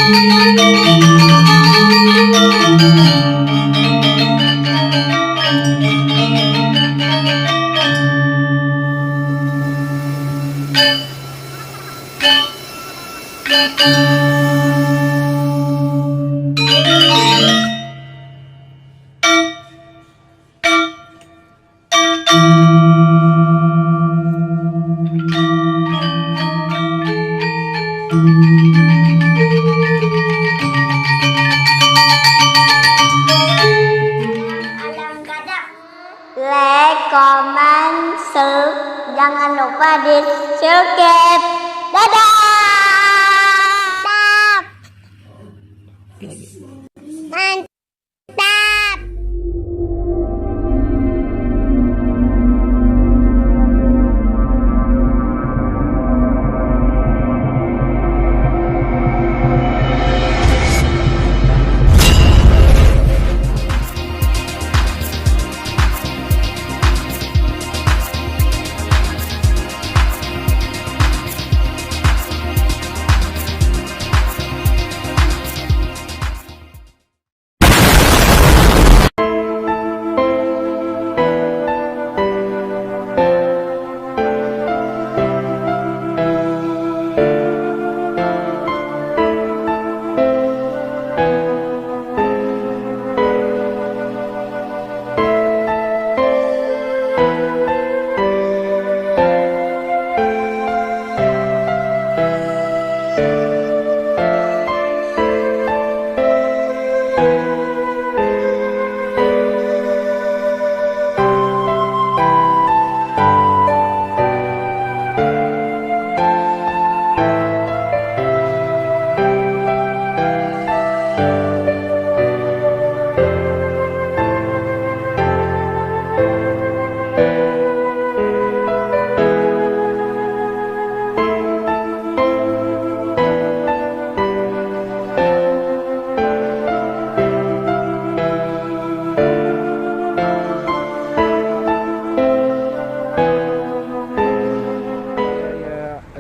Like, comment, share, jangan lupa di subscribe. Dadah. Mantap.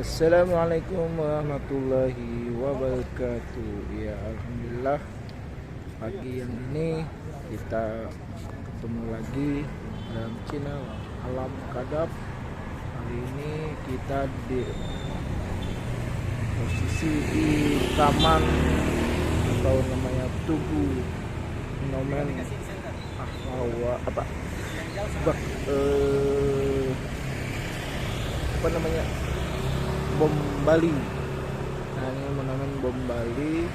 Assalamualaikum warahmatullahi wabarakatuh. Ya, alhamdulillah pagi yang ini kita ketemu lagi dalam channel Alam Kadap. Hari ini kita di posisi di taman atau namanya Tugu Monumen Bom Bali. Nah, ini monumen Bom Bali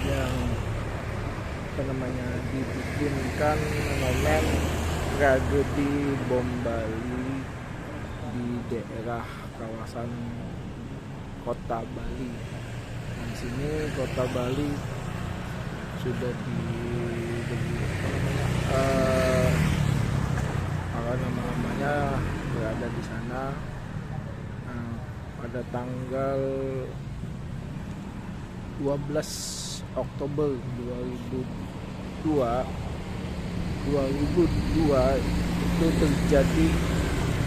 yang dibikinkan monumen tragedi Bom Bali di daerah kawasan Kota Bali. Nah, di sini Kota Bali sudah nama-namanya berada di sana. Pada tanggal 12 Oktober 2002 itu terjadi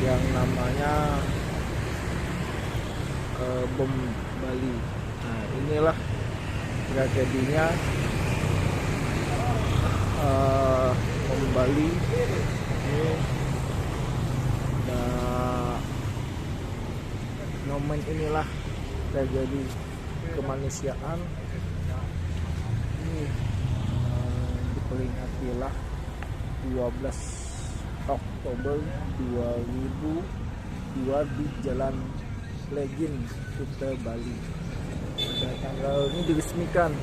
yang namanya bom Bali. Nah, inilah tragedinya bom Bali ini. Momen inilah terjadi kemanusiaan ini, diperingatilah 12 Oktober 2002 di Jalan Legend Kuta Bali. Pada tanggal ini diresmikan.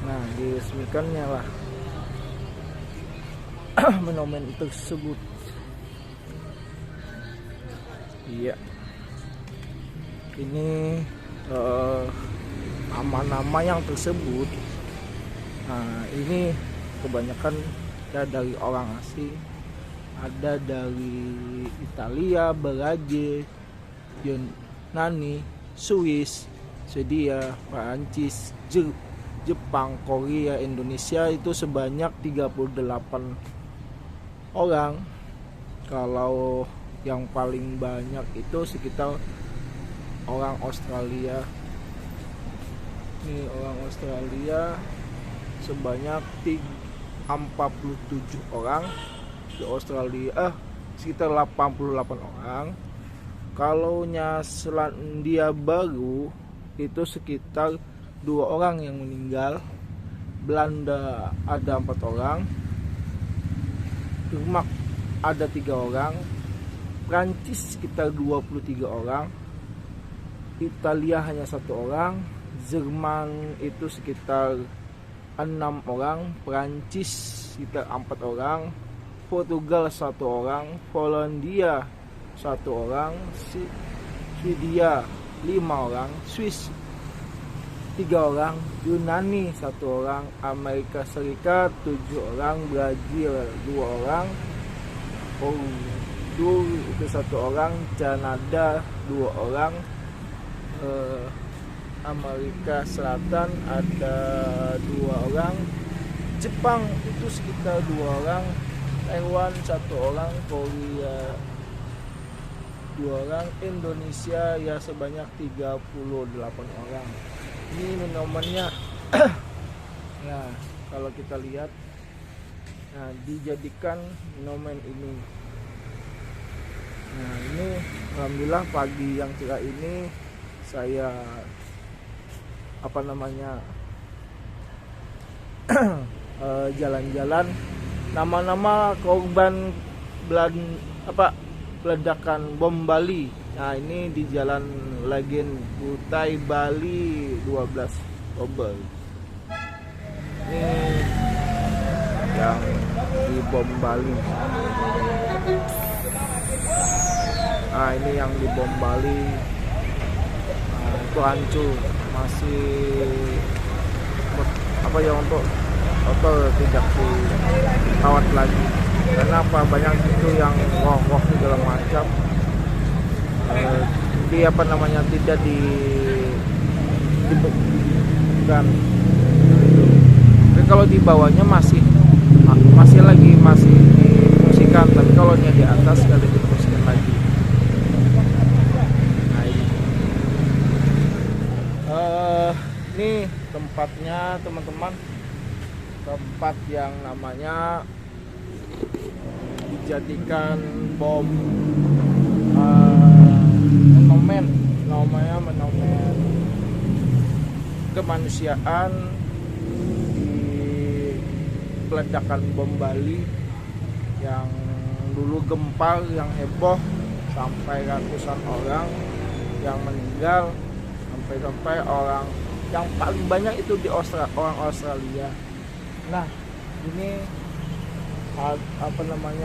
Nah, diresmikannya lah monumen tersebut. Iya, ini nama-nama yang tersebut. Nah, ini kebanyakan ada dari orang asing, ada dari Italia, Belanda, Yunani, Swiss, Swedia, Perancis, Jepang, Korea, Indonesia. Itu sebanyak 38 orang. Kalau yang paling banyak itu sekitar orang Australia Ini orang Australia sebanyak 47 orang. Di Australia sekitar 88 orang. Kalau Selandia Baru itu sekitar 2 orang yang meninggal. Belanda ada 4 orang. Denmark ada 3 orang. Prancis sekitar 23 orang. Italia hanya 1 orang. Jerman itu sekitar 6 orang. Prancis sekitar 4 orang. Portugal 1 orang. Polandia 1 orang. Swedia 5 orang. Swiss 3 orang. Yunani 1 orang. Amerika Serikat 7 orang. Brazil 2 orang. Urdu itu 1 orang. Kanada 2 orang. Amerika Selatan ada 2 orang. Jepang itu sekitar 2 orang. Taiwan 1 orang. Korea 2 orang. Indonesia ya sebanyak 38 orang. Ini minumannya. Nah, kalau kita lihat, nah dijadikan minuman ini. Nah, ini alhamdulillah pagi yang cerah ini saya jalan-jalan. Nama-nama korban peledakan bom Bali. Nah, ini di Jalan Legen Kutai Bali 12 Oktober. Ini yang di bom Bali. Nah, ini yang di bom Bali. Nah, itu hancur, masih untuk tidak dirawat lagi. Karena banyak itu yang roh segala macam. Tidak dibekukan. Tapi kalau di bawahnya masih difungsikan, tapi kalau di atas tidak difungsikan lagi. Nah, ini tempatnya teman-teman, tempat yang namanya dijadikan bom monumen kemanusiaan di peledakan bom Bali yang dulu gempar, yang heboh sampai ratusan orang yang meninggal, sampai orang yang paling banyak itu di orang Australia. Nah, ini monumen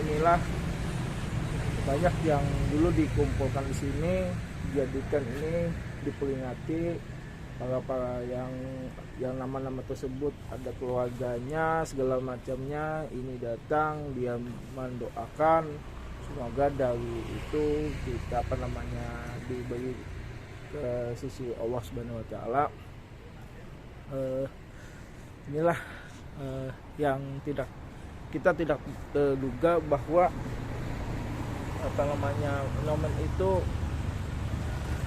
inilah banyak yang dulu dikumpulkan di sini, dijadikan ini diperingati para yang nama-nama tersebut ada keluarganya segala macamnya, ini datang dia mendoakan semoga dari itu kita diberi ke sisi Allah Subhanahu wa taala. Inilah yang kita tidak terduga bahwa monumen itu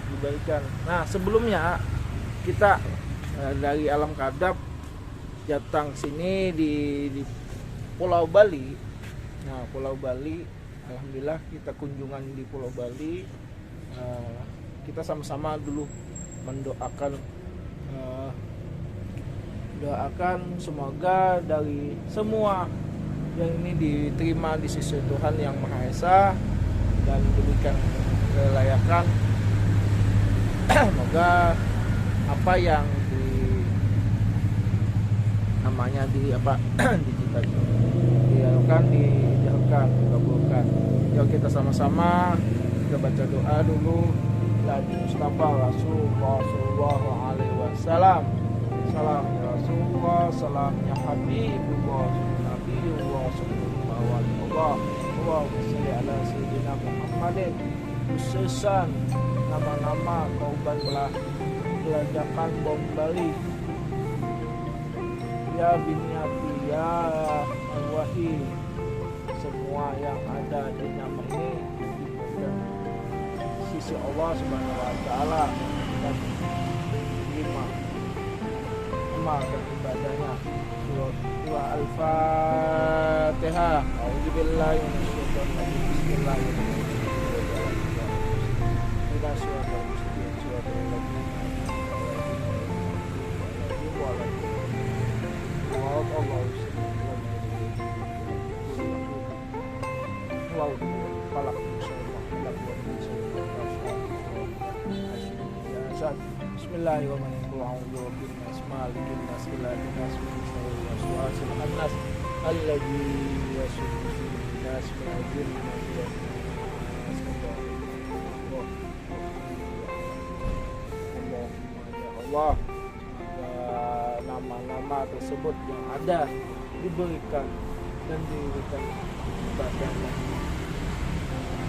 diberikan. Nah, sebelumnya kita dari Alam Kadab datang sini di Pulau Bali. Nah, Pulau Bali, alhamdulillah kita kunjungan di Pulau Bali. Kita sama-sama dulu mendoakan semoga dari semua yang ini diterima di sisi Tuhan Yang Maha Esa dan diberikan kelayakan. Semoga apa yang dijadikan dikabulkan. Yuk kita sama-sama kita baca doa dulu. Nabi Mustafa Rasulullah sallallahu alaihi wasallam. Salam ya Rasulullah, salam ya Habibullah, Nabiullah sallallahu alaihi wasallam. Allahumma shalli ala sayyidina Muhammadin. Khususan nama-nama korban peledakan bom Bali. Ya binyati ya al-wahid, semua yang ada di nama ini di sisi Allah Subhanahu wa taala dan terima dan ibadahnya. Surah Al-Fatihah. A'udzubillahi minasyaitonir rajim. Bismillahirrahmanirrahim. Ila siratal mustaqim, siratal ladzina Allah, nama-nama tersebut yang ada diberikan dan diberikan kepadanya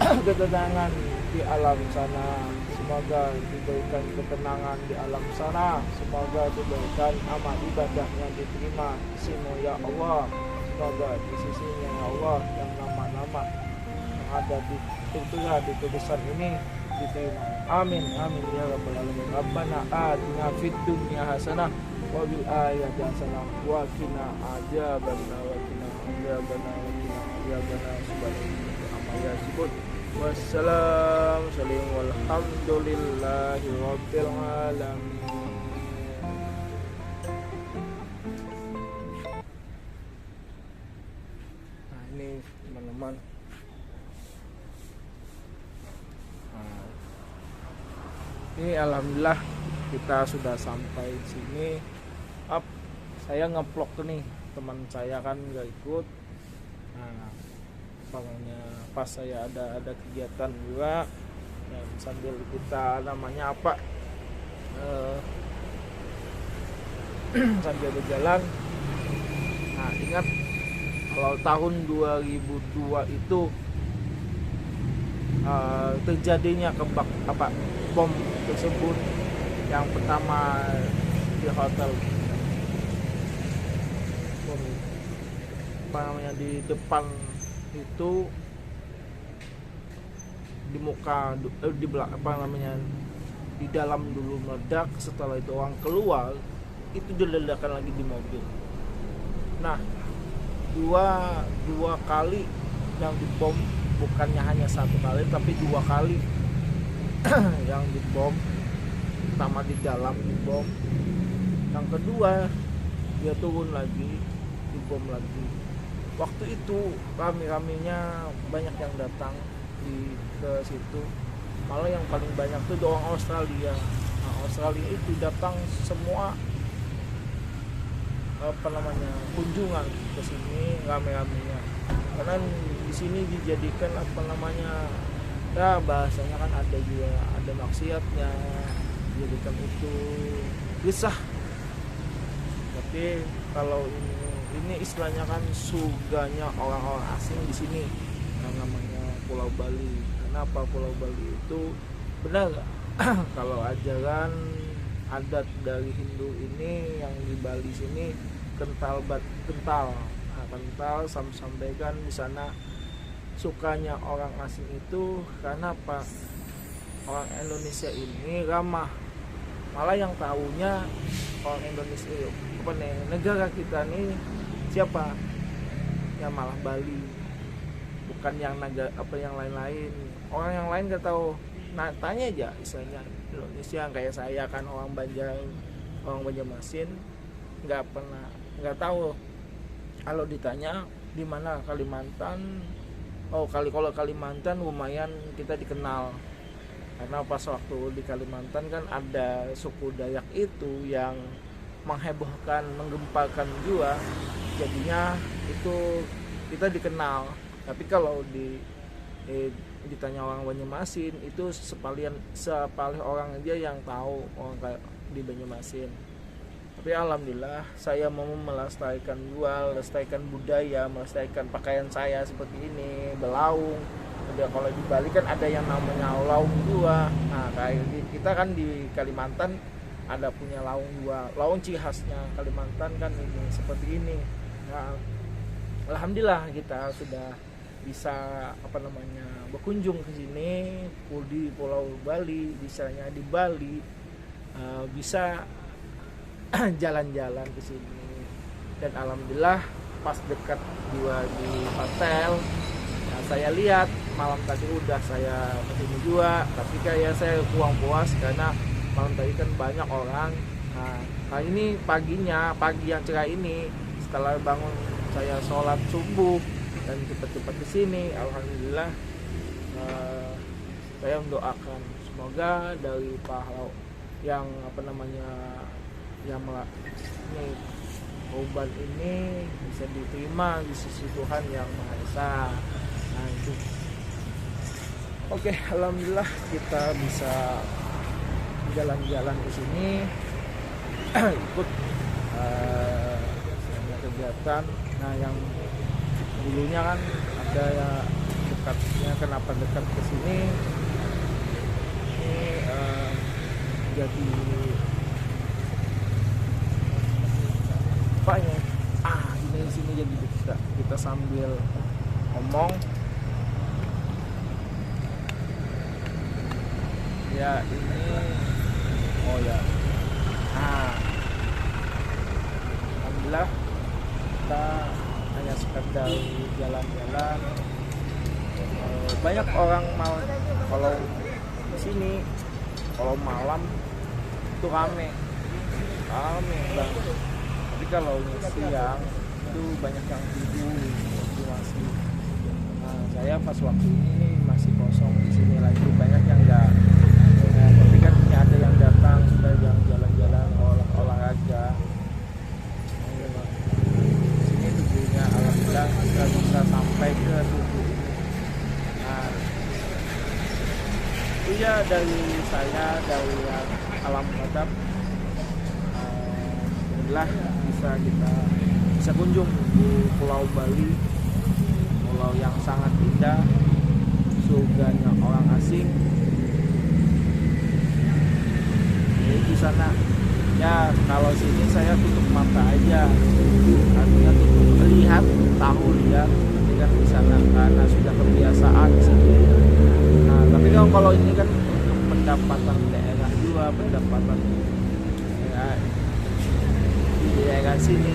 ketenangan di alam sana, semoga diberikan ketenangan di alam sana, semoga diberikan amal ibadah yang diterima sisimu ya Allah, semoga di sisinya ya Allah yang nama-nama yang ada di tertera di tulisan ini diterima. Amin amin ya rabbal alamin. Rabbana atina fid dunya hasanah wa bil ayati hasanah wa qina adzabannar wa qina adzabannar subhanallah amma yasifun. Wassalam salim walhamdulillahi rabbil alamin. Nah ini teman-teman, ini alhamdulillah kita sudah sampai sini. Saya ngevlog tuh nih, teman saya kan nggak ikut. Nah, pokoknya pas saya ada kegiatan juga, dan sambil kita namanya apa sambil berjalan. Nah ingat kalau tahun 2002 itu terjadinya bom tersebut yang pertama di hotel, di depan itu, di muka di belakang di dalam dulu meledak, setelah itu orang keluar itu diledakkan lagi di mobil. Nah dua kali yang dibom, bukannya hanya satu kali tapi dua kali yang dibom. Pertama di dalam dibom, yang kedua dia turun lagi dibom lagi. Waktu itu rame-ramenya banyak yang datang ke situ, malah yang paling banyak tuh orang Australia. Nah, Australia itu datang semua kunjungan ke sini rame-ramenya, karena di sini dijadikan ya bahasanya kan ada maksiatnya, dijadikan itu kisah. Tapi kalau ini istilahnya kan surganya orang-orang asing di sini, yang namanya Pulau Bali. Kenapa Pulau Bali itu benar kalau ajaran adat dari Hindu ini yang di Bali sini kental. Sampaikan di sana sukanya orang asing itu karena apa? Orang Indonesia ini ramah. Malah yang tahunya orang Indonesia negara kita nih siapa? Ya malah Bali. Bukan yang yang lain-lain. Orang yang lain gak tahu. Nah, tanya aja misalnya Indonesia, kayak saya kan orang Banjarmasin, nggak tahu. Kalau ditanya di mana Kalimantan, kalau Kalimantan lumayan kita dikenal, karena pas waktu di Kalimantan kan ada suku Dayak itu yang menghebohkan, menggemparkan juga, jadinya itu kita dikenal. Tapi kalau ditanya orang Banjarmasin itu sepalih orang aja yang tahu orang di Banjarmasin. Tapi alhamdulillah saya mau melestarikan budaya, melestarikan pakaian saya seperti ini, belaung. Kalau di Bali kan ada yang namanya laung dua. Nah, kayak kita kan di Kalimantan ada punya laung dua. Laung ciri khasnya Kalimantan kan ini seperti ini. Nah, alhamdulillah kita sudah bisa berkunjung ke sini di Pulau Bali, bisanya di Bali. bisa jalan-jalan ke sini. Dan alhamdulillah pas dekat juga di hotel, nah, saya lihat malam tadi udah saya kesini juga, tapi kayak saya kurang puas karena malam tadi kan banyak orang. Nah ini pagi yang cerah ini, setelah bangun saya sholat subuh dan cepat-cepat kesini, alhamdulillah saya mendoakan semoga dari pahala yang yang ini korban ini bisa diterima di sisi Tuhan yang Maha Esa. Nah itu. Oke, alhamdulillah kita bisa jalan-jalan ke sini ikut kegiatan. Nah yang dulunya kan ada ya dekatnya, kenapa dekat ke sini? Ini jadi apanya? Ini di sini jadi kita sambil ngomong. Ya ini, oh ya. Alhamdulillah kita hanya sekedar jalan-jalan. Banyak orang mau kalau di sini kalau malam itu rame banget. Tapi kalau siang itu banyak yang tidur itu masih. Saya pas waktu ini masih kosong di sini lagi, banyak yang enggak. Tapi kan ada yang datang sudah yang jalan-jalan olahraga. Sini tujuannya alhamdulillah kita bisa sampai ke tujuh. Itu ya dari saya, dari Alam Badab. Alhamdulillah kita bisa kunjung di Pulau Bali, pulau yang sangat indah, surganya orang asing. Di sana ya, kalau sini saya tutup mata aja, artinya tutup melihat, tahu lihat, tapi kan di sana karena sudah kebiasaan di sini. Nah tapi kalau ini kan untuk pendapatan daerah juga, pendapatan ya, di daerah sini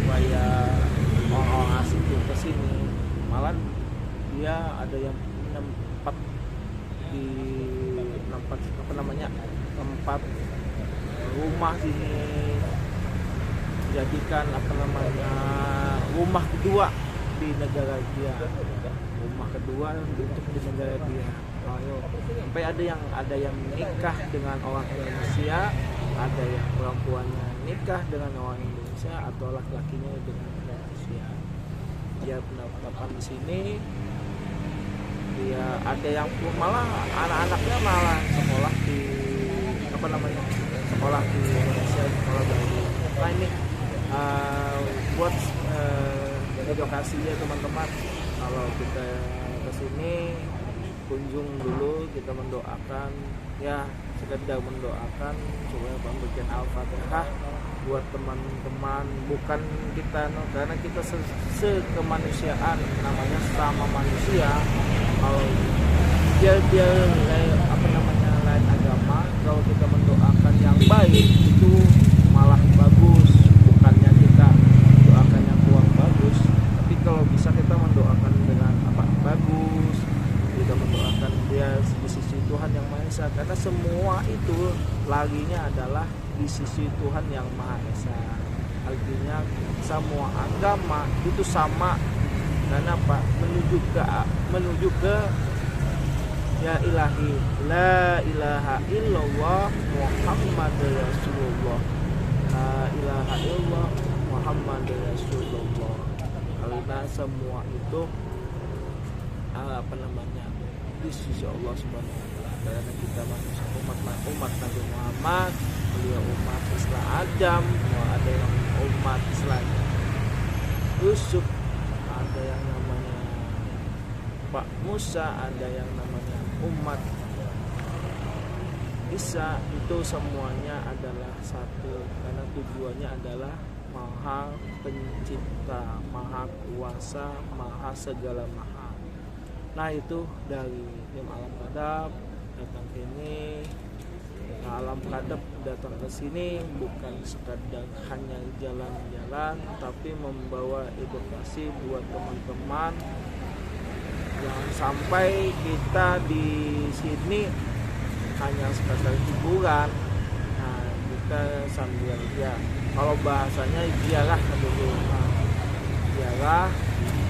supaya orang-orang asing tuh ke sini, malah dia ada yang tempat tempat rumah sini jadikan rumah kedua di negara dia, rumah kedua untuk di negara dia. Sampai ada yang nikah dengan orang Indonesia, ada yang perempuannya nikah dengan orang Indonesia atau laki-lakinya dengan Indonesia. Dia pendapatan di sini, dia ada yang malah anak-anaknya malah sekolah di sekolah di Indonesia, sekolah Bali. Nah ini buat edukasinya teman-teman, kalau kita kesini kunjung dulu, kita mendoakan ya, sekedar mendoakan supaya membuat Al-Fatihah buat teman-teman, bukan kita karena kita sekemanusiaan, namanya sama manusia. Kalau dia lain agama, kalau kita mendoakan yang baik itu malah bagus, bukannya kita doakan yang kurang bagus. Tapi kalau bisa kita mendoakan dengan bagus, kita mendoakan dia di sisi Tuhan yang Maha Esa, karena semua itu laginya adalah di sisi Tuhan yang Maha Esa. Artinya semua agama itu sama, karena menuju ke ya ilahi, la ilaha illallah Muhammad Rasulullah, la ilaha illallah Muhammad Rasulullah. Karena semua itu di sisi Allah Subhanahu wa taala, karena kita manusia umat Nabi Muhammad, beliau umat Islam Adam, ada yang umat Islam Yusuf, ada yang namanya Pak Musa, ada yang namanya umat Isa. Itu semuanya adalah satu, karena tujuannya adalah Maha Pencipta, Maha Kuasa, Maha segala maha. Nah itu dari tim Alam Badab datang sini. Nah, Alam Kadep datang ke sini bukan sekadar hanya jalan-jalan, tapi membawa edukasi buat teman-teman. Jangan sampai kita di sini hanya sekadar hiburan. Nah, kita sambil ya, kalau bahasanya ziarah dulu, ziarah.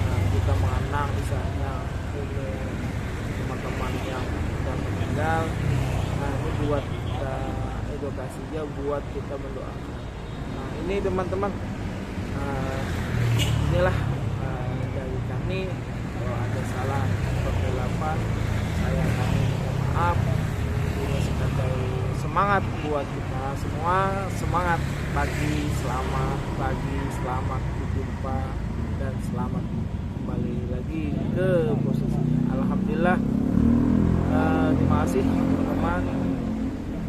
Nah, kita mengenang misalnya ini teman-teman yang sudah meninggal. Nah, ini buat kita edukasinya, buat kita mendoakan. Nah, ini teman-teman, inilah dari kami. Kalau ada salah atau kesilapan, saya kami minta maaf. Ini sekadar semangat buat kita semua, semangat pagi, selamat berjumpa dan selamat kembali lagi ke posisinya. Alhamdulillah, terima kasih teman-teman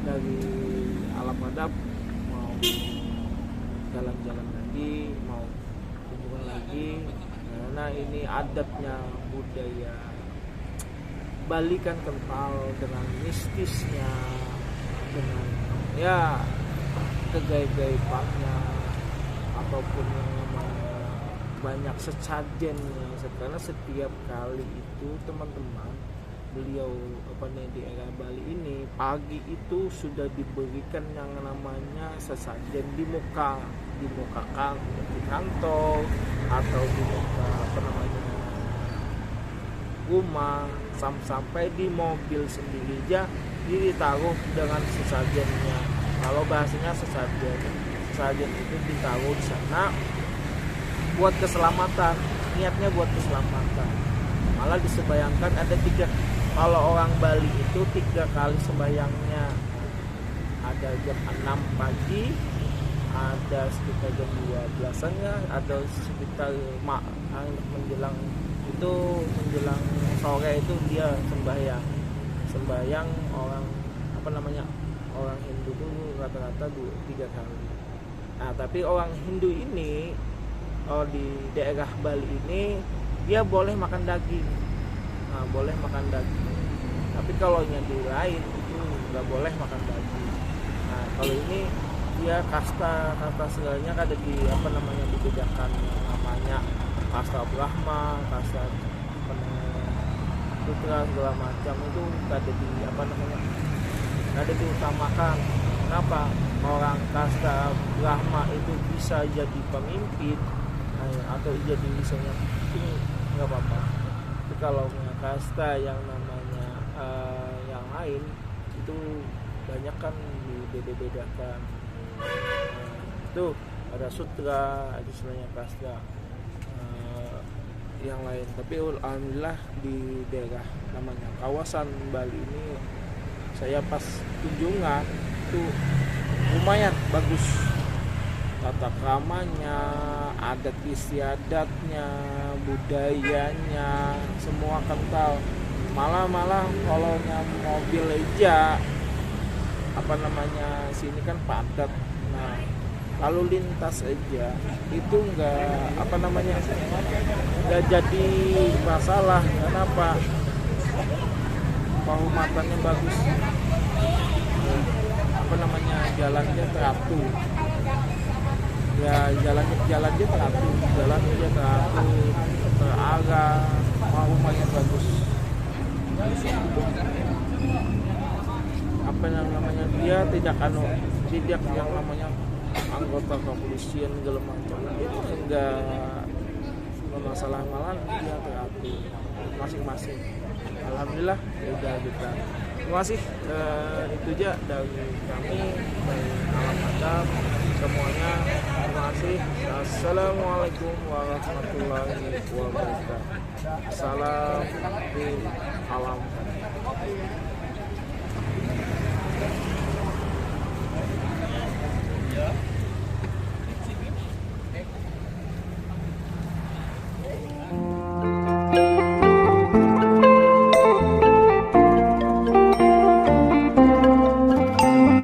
dari Alam Kadep. Mau jalan-jalan lagi, mau hubungan lagi, karena ini adatnya, budaya Bali kan kental dengan mistisnya, dengan ya kegaib-gaibannya, ataupun yang namanya banyak sesajennya. Karena setiap kali itu teman-teman, beliau di era Bali ini pagi itu sudah diberikan yang namanya sesajen di muka di kantor atau di muka rumah, sampai di mobil sendiri aja ditaruh dengan sesajennya. Kalau bahasanya sesajen itu ditaruh di sana buat keselamatan, niatnya buat keselamatan. Malah disebayangkan ada 3, kalau orang Bali itu 3 kali sembayangnya. Ada jam 6 pagi, ada sekitar jam 12-an, ada sekitar menjelang sore itu dia sembahyang orang orang Hindu itu rata-rata 3 kali. Nah, tapi orang Hindu ini di daerah Bali ini dia boleh makan daging. Nah, boleh makan daging. Tapi kalau yang di lain itu nggak boleh makan daging. Nah, kalau ini dia kasta segalanya ada dibedakan, namanya kasta Brahma, kasta putra segala macam itu ada diutamakan. Kenapa? Orang kasta Brahma itu bisa jadi pemimpin, atau jadi misalnya ini nggak apa-apa. Tapi kalau kasta yang namanya yang lain itu banyak kan dibeda-bedakan. Itu ada sutra, ada istilahnya kasta yang lain. Tapi alhamdulillah di daerah namanya kawasan Bali ini, saya pas kunjungan itu lumayan bagus, tata kramanya, adat istiadatnya, budayanya, semua kental. Malah kalau mobil aja sini kan padat. Nah, lalu lintas aja itu nggak jadi masalah. Kenapa? Pengumatannya bagus, jalannya teratur. Ya jalannya teratur, terarah, rumahnya bagus. Dia tidak yang namanya anggota kepolisian segala macam, itu enggak masalah, malah dia teratur masing-masing. Alhamdulillah udah kita. Terima kasih, itu aja dari kami, dari Alam Kadep semuanya. Terima kasih. Assalamualaikum warahmatullahi wabarakatuh. Salam di Alam Kadep.